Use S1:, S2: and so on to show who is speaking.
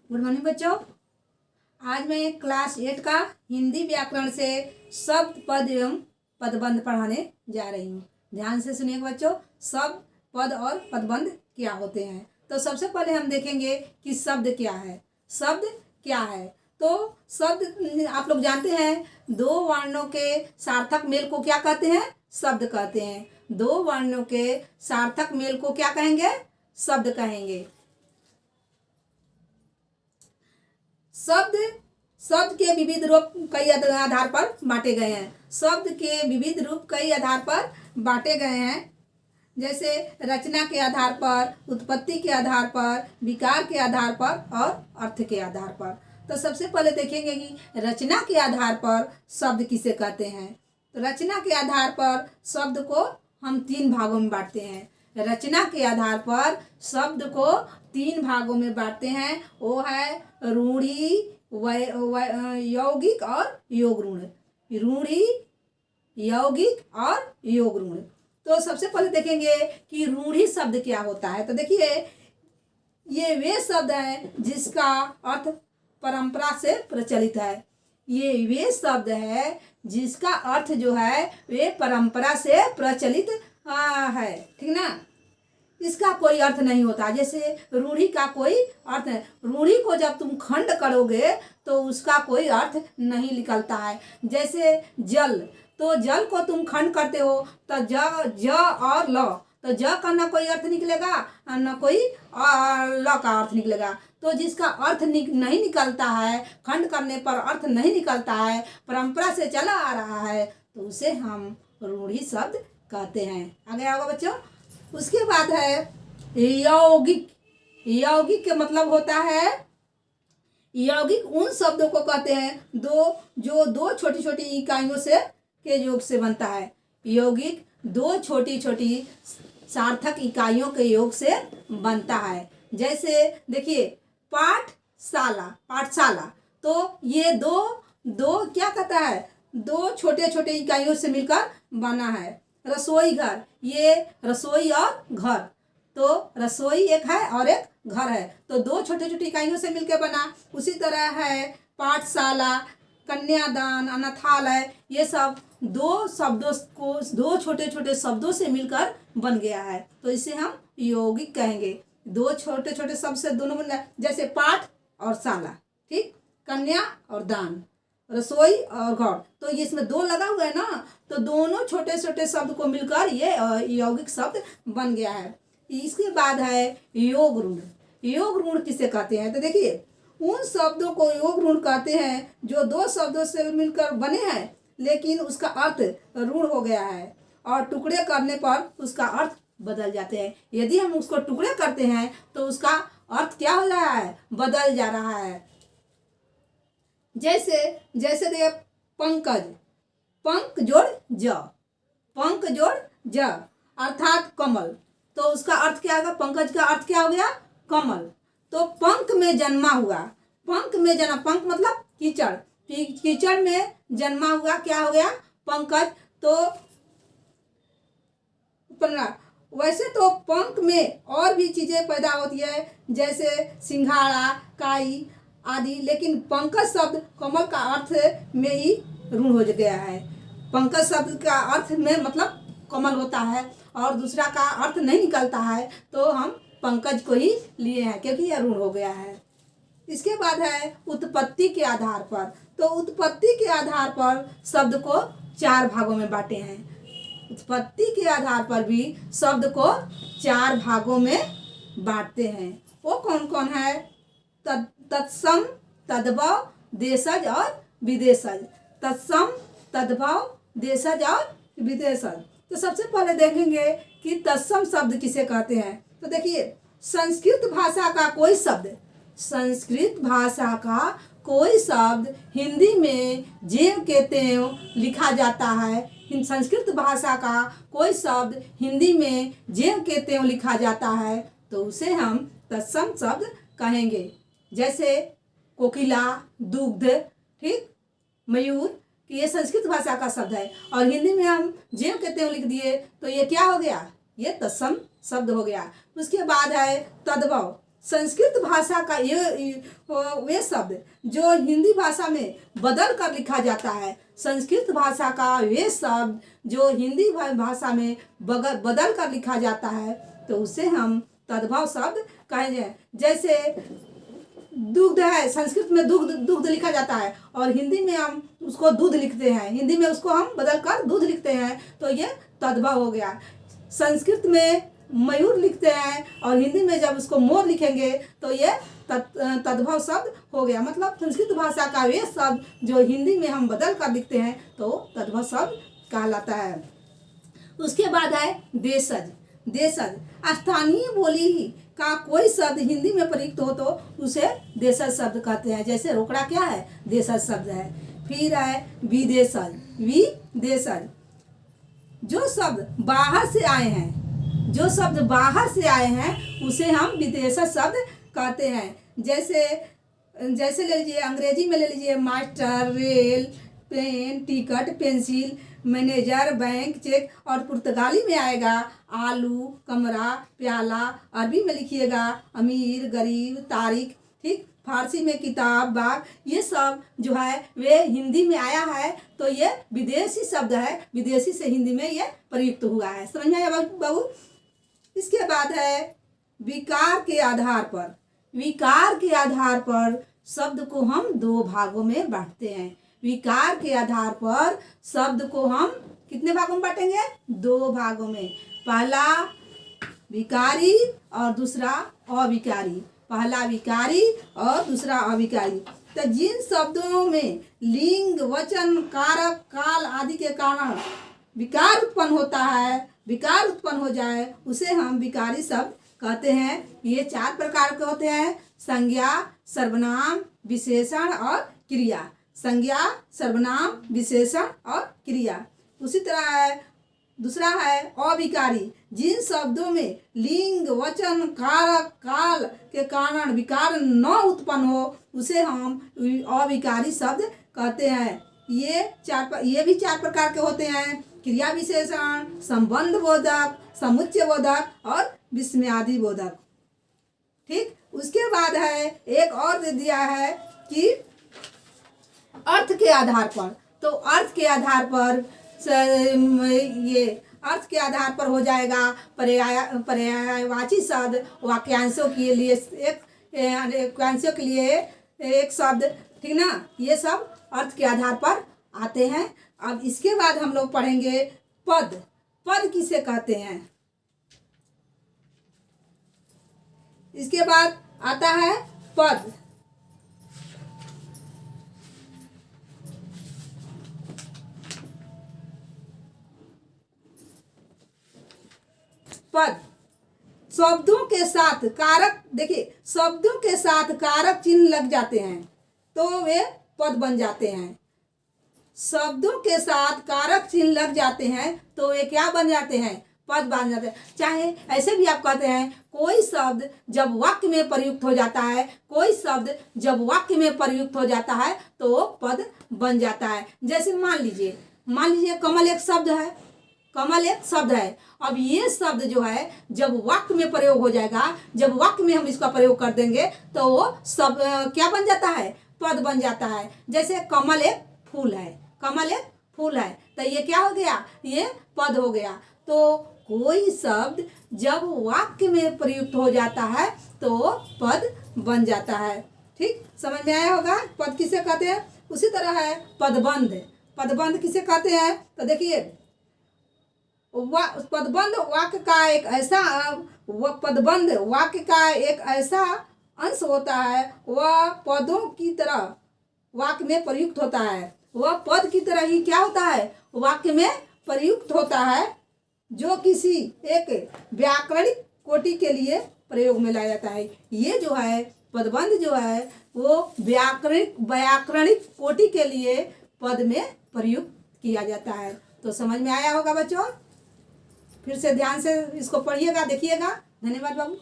S1: Good morning बच्चों। आज मैं क्लास 8 का हिंदी व्याकरण से शब्द पद एवं पदबंध पढ़ाने जा रही हूँ। ध्यान से सुनिएगा बच्चों। शब्द पद और पदबंध क्या होते हैं। तो सबसे पहले हम देखेंगे कि शब्द क्या है। शब्द क्या है तो शब्द आप लोग जानते हैं, दो वर्णों के सार्थक मेल को क्या कहते हैं? शब्द कहते हैं। दो वर्णों के सार्थक मेल को क्या कहेंगे? शब्द कहेंगे। शब्द शब्द के विविध रूप कई आधार पर बांटे गए हैं। शब्द के विविध रूप कई आधार पर बांटे गए हैं, जैसे रचना के आधार पर, उत्पत्ति के आधार पर, विकार के आधार पर और अर्थ के आधार पर। तो सबसे पहले देखेंगे कि रचना के आधार पर शब्द किसे कहते हैं। तो रचना के आधार पर शब्द को हम 3 भागों में बांटते हैं। रचना के आधार पर शब्द को 3 भागों में बांटते हैं। वो है रूढ़ि, यौगिक और योग ऋण। रूढ़ि, यौगिक और योग ऋण। तो सबसे पहले देखेंगे कि रूढ़ि शब्द क्या होता है। तो देखिए, ये वे शब्द हैं जिसका अर्थ परंपरा से प्रचलित है। ये वे शब्द है जिसका अर्थ जो है वे परंपरा से प्रचलित है, ठीक ना। इसका कोई अर्थ नहीं होता। जैसे रूढ़ि का कोई अर्थ है। रूढ़ि को जब तुम खंड करोगे तो उसका कोई अर्थ नहीं निकलता है। जैसे जल, तो जल को तुम खंड करते हो तो ज और ल, तो ज का ना कोई अर्थ निकलेगा न कोई ल का अर्थ निकलेगा। तो जिसका अर्थ नहीं निकलता है, खंड करने पर अर्थ नहीं निकलता है, परंपरा से चला आ रहा है, तो उसे हम रूढ़ि शब्द कहते हैं। आगे आओगे बच्चों। उसके बाद है यौगिक। यौगिक के मतलब होता है, यौगिक उन शब्दों को कहते हैं जो दो छोटी छोटी इकाइयों से के योग से बनता है। यौगिक 2 छोटी छोटी सार्थक इकाइयों के योग से बनता है। जैसे देखिए, पाठशाला, तो ये दो क्या कहता है? 2 छोटे छोटे इकाइयों से मिलकर बना है। रसोई घर, ये रसोई और घर, तो रसोई एक है और एक घर है, तो 2 छोटे छोटे इकाइयों से मिलकर बना। उसी तरह है पाठशाला, कन्यादान, अनाथालय, ये सब 2 शब्दों को 2 छोटे छोटे शब्दों से मिलकर बन गया है, तो इसे हम यौगिक कहेंगे। 2 छोटे छोटे शब्द से दोनों मिल, जैसे पाठ और शाला, ठीक, कन्या और दान, रसोई और घर, तो ये इसमें 2 लगा हुआ है ना, तो दोनों छोटे छोटे शब्द को मिलकर ये यौगिक शब्द बन गया है। इसके बाद है योग ऋण। योग ऋण किसे कहते हैं? तो देखिए, उन शब्दों को योग ऋण कहते हैं जो 2 शब्दों से मिलकर बने हैं, लेकिन उसका अर्थ ऋण हो गया है और टुकड़े करने पर उसका अर्थ बदल जाते हैं। यदि हम उसको टुकड़े करते हैं तो उसका अर्थ क्या हो रहा है? बदल जा रहा है। जैसे देखिए, पंकज, पंक जोड़ ज अर्थात कमल, तो उसका अर्थ क्या होगा? पंकज का अर्थ क्या हो गया? कमल। तो पंख में जन्मा हुआ, पंख में जन्मा, पंख मतलब कीचड़, कीचड़ में जन्मा हुआ क्या हो गया? पंकज। तो वैसे तो पंख में और भी चीजें पैदा होती है, जैसे सिंघाड़ा, काई आदि, लेकिन पंकज शब्द कमल का अर्थ में ही ऋण हो गया है। पंकज शब्द का अर्थ में मतलब कमल होता है और दूसरा का अर्थ नहीं निकलता है, तो हम पंकज को ही लिए हैं क्योंकि यह ऋण हो गया है। इसके बाद है उत्पत्ति के आधार पर। तो उत्पत्ति के आधार पर शब्द को 4 भागों में बांटे हैं। उत्पत्ति के आधार पर भी शब्द को 4 भागों में बांटते हैं। वो कौन कौन है? तत्सम, तद्भव, देशज और विदेशज। तत्सम, तद्भव, देशज और विदेशज। तो सबसे पहले देखेंगे कि तत्सम शब्द किसे कहते हैं। तो देखिए, संस्कृत भाषा का कोई शब्द हिंदी में ज्यों के त्यों लिखा जाता है। संस्कृत भाषा का कोई शब्द हिंदी में ज्यों के त्यों लिखा जाता है, तो उसे हम तत्सम शब्द कहेंगे। जैसे कोकिला, दुग्ध, ठीक, मयूर, कि ये संस्कृत भाषा का शब्द है और हिंदी में हम ज्यों के त्यों लिख दिए, तो ये क्या हो गया? ये तत्सम शब्द हो गया। उसके बाद है तद्भव। संस्कृत भाषा का ये वे शब्द जो हिंदी भाषा में बदल कर लिखा जाता है, संस्कृत भाषा का वे शब्द जो हिंदी भाषा में बदल कर लिखा जाता है, तो उसे हम तद्भव शब्द कहेंगे। जैसे दुग्ध है, संस्कृत में दुग्ध लिखा जाता है और हिंदी में हम उसको दूध लिखते हैं, हिंदी में उसको हम बदल कर दूध लिखते हैं, तो ये तद्भव हो गया। संस्कृत में मयूर लिखते हैं और हिंदी में जब उसको मोर लिखेंगे तो ये तद्भव शब्द हो गया। मतलब संस्कृत भाषा का वे शब्द जो हिंदी में हम बदल कर लिखते हैं तो तद्भव शब्द कहलाता है। उसके बाद है देशज। देशज स्थानीय बोली का कोई शब्द हिंदी में प्रयुक्त हो तो उसे देशज शब्द कहते हैं। जैसे रोकड़ा क्या है, देशज शब्द है। फिर है विदेशज। विदेशज जो शब्द बाहर से आए हैं, जो शब्द बाहर से आए हैं उसे हम विदेशज शब्द कहते हैं। जैसे ले लीजिए, अंग्रेजी में ले लीजिए master, rail, pen, ticket, pencil, manager, bank, cheque. और पुर्तगाली में आएगा आलू, कमरा, प्याला। अरबी में लिखिएगा अमीर, गरीब, तारीख। ठीक, फारसी में किताब, बाग। ये सब जो है वे हिंदी में आया है तो ये विदेशी शब्द है, विदेशी से हिंदी में ये प्रयुक्त हुआ है। समझ में आया बाबू? इसके बाद है विकार के आधार पर। विकार के आधार पर शब्द को हम दो भागों में बांटते हैं। विकार के आधार पर शब्द को हम कितने भागों में बांटेंगे? दो भागों में। पहला विकारी और दूसरा अविकारी। पहला विकारी और दूसरा अविकारी। तो जिन शब्दों में लिंग, वचन, कारक, काल आदि के कारण विकार उत्पन्न होता है, विकार उत्पन्न हो जाए, उसे हम विकारी शब्द कहते हैं। ये चार प्रकार के होते हैं: संज्ञा, सर्वनाम, विशेषण और क्रिया। संज्ञा, सर्वनाम, विशेषण और क्रिया। उसी तरह है दूसरा है अविकारी। जिन शब्दों में लिंग, वचन, कारक, काल के कारण विकार न उत्पन्न हो उसे हम अविकारी शब्द कहते हैं। ये भी चार प्रकार के होते हैं: क्रिया विशेषण, संबंध बोधक, समुच्चय बोधक और विस्मयादि बोधक। ठीक, उसके बाद है एक और दे दिया है कि अर्थ के आधार पर। तो अर्थ के आधार पर ये अर्थ के आधार पर हो जाएगा पर्यायवाची शब्द। वाक्यांशों के लिए वाक्यांशों के लिए एक शब्द, ठीक ना। ये सब अर्थ के आधार पर आते हैं। अब इसके बाद हम लोग पढ़ेंगे पद। पद किसे कहते हैं? इसके बाद आता है पद। पद शब्दों के साथ कारक, देखिए शब्दों के साथ कारक चिन्ह लग जाते हैं तो वे पद बन जाते हैं। शब्दों के साथ कारक चिन्ह लग जाते हैं तो वे क्या बन जाते हैं? पद बन जाते हैं। चाहे ऐसे भी आप कहते हैं कोई शब्द जब वाक्य में प्रयुक्त हो जाता है, कोई शब्द जब वाक्य में प्रयुक्त हो जाता है तो पद बन जाता है। जैसे मान लीजिए कमल एक शब्द है, कमल एक शब्द है। अब ये शब्द जो है जब वाक्य में प्रयोग हो जाएगा, जब वाक्य में हम इसका प्रयोग कर देंगे तो वो सब क्या बन जाता है? पद बन जाता है। जैसे कमल एक फूल है, कमल एक फूल है, तो ये क्या हो गया? ये पद हो गया। तो कोई शब्द जब वाक्य में प्रयुक्त हो जाता है तो पद बन जाता है। ठीक, समझ में आया होगा पद किसे कहते हैं? उसी तरह है पदबंध। पदबंध किसे कहते हैं? तो देखिए पदबंध वाक्य का एक ऐसा पदबंध वाक्य का एक ऐसा अंश होता है, वह पदों की तरह वाक्य में प्रयुक्त होता है। वह पद की तरह ही क्या होता है? वाक्य में प्रयुक्त होता है, जो किसी एक व्याकरणिक कोटि के लिए प्रयोग में लाया जाता है। ये जो है पदबंध जो है वो व्याकरणिक कोटि के लिए पद में प्रयुक्त किया जाता है। तो समझ में आया होगा बच्चों? फिर से ध्यान से इसको पढ़िएगा, देखिएगा। धन्यवाद बाबू।